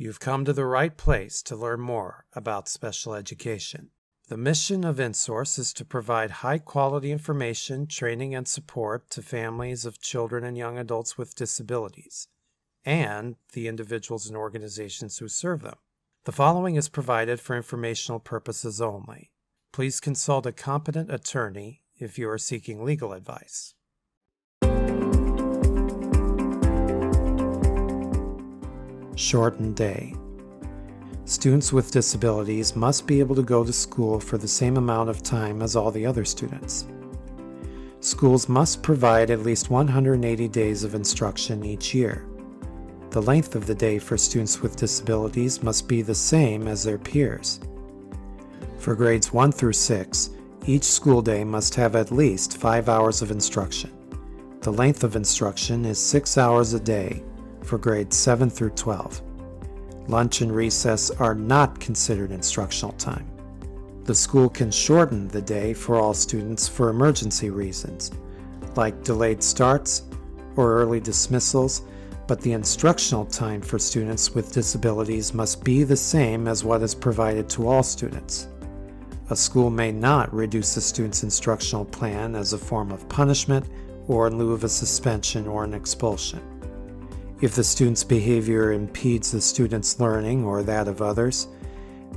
You've come to the right place to learn more about special education. The mission of InSource is to provide high-quality information, training, and support to families of children and young adults with disabilities, and the individuals and organizations who serve them. The following is provided for informational purposes only. Please consult a competent attorney if you are seeking legal advice. Shortened day. Students with disabilities must be able to go to school for the same amount of time as all the other students. Schools must provide at least 180 days of instruction each year. The length of the day for students with disabilities must be the same as their peers. For grades 1 through 6, each school day must have at least 5 hours of instruction. The length of instruction is 6 hours a day for grades 7 through 12. Lunch and recess are not considered instructional time. The school can shorten the day for all students for emergency reasons, like delayed starts or early dismissals, but the instructional time for students with disabilities must be the same as what is provided to all students. A school may not reduce a student's instructional plan as a form of punishment or in lieu of a suspension or an expulsion. If the student's behavior impedes the student's learning or that of others,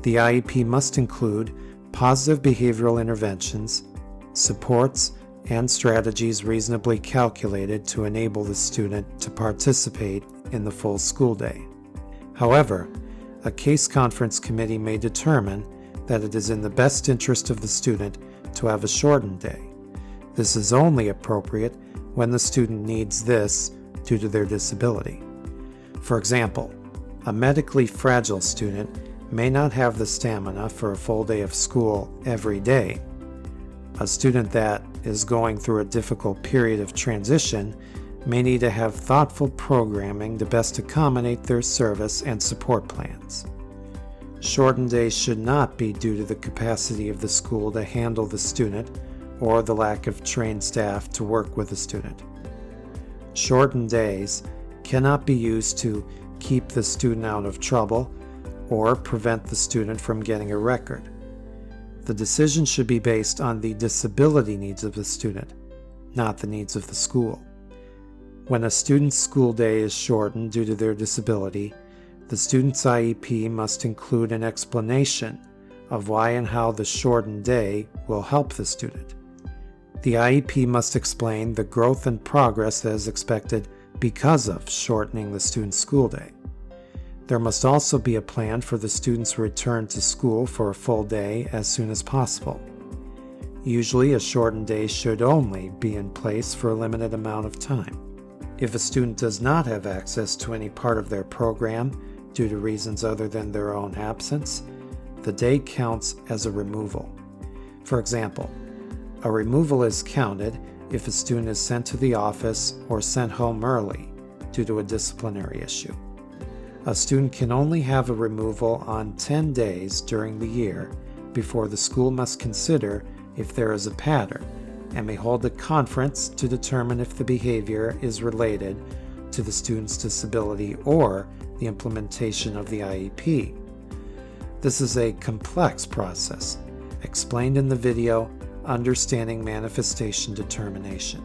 the IEP must include positive behavioral interventions, supports, and strategies reasonably calculated to enable the student to participate in the full school day. However, a case conference committee may determine that it is in the best interest of the student to have a shortened day. This is only appropriate when the student needs this due to their disability. For example, a medically fragile student may not have the stamina for a full day of school every day. A student that is going through a difficult period of transition may need to have thoughtful programming to best accommodate their service and support plans. Shortened days should not be due to the capacity of the school to handle the student or the lack of trained staff to work with the student. Shortened days cannot be used to keep the student out of trouble or prevent the student from getting a record. The decision should be based on the disability needs of the student, not the needs of the school. When a student's school day is shortened due to their disability, the student's IEP must include an explanation of why and how the shortened day will help the student. The IEP must explain the growth and progress that is expected because of shortening the student's school day. There must also be a plan for the student's return to school for a full day as soon as possible. Usually, a shortened day should only be in place for a limited amount of time. If a student does not have access to any part of their program due to reasons other than their own absence, the day counts as a removal. For example, a removal is counted if a student is sent to the office or sent home early due to a disciplinary issue. A student can only have a removal on 10 days during the year before the school must consider if there is a pattern and may hold a conference to determine if the behavior is related to the student's disability or the implementation of the IEP. This is a complex process, explained in the video Understanding Manifestation Determination.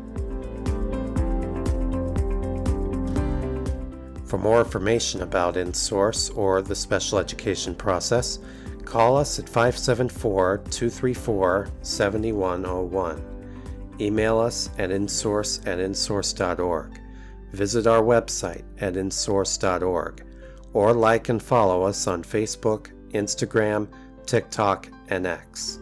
For more information about InSource or the special education process, call us at 574-234-7101. Email us at insource@insource.org. Visit our website at insource.org, or like and follow us on Facebook, Instagram, TikTok, and X.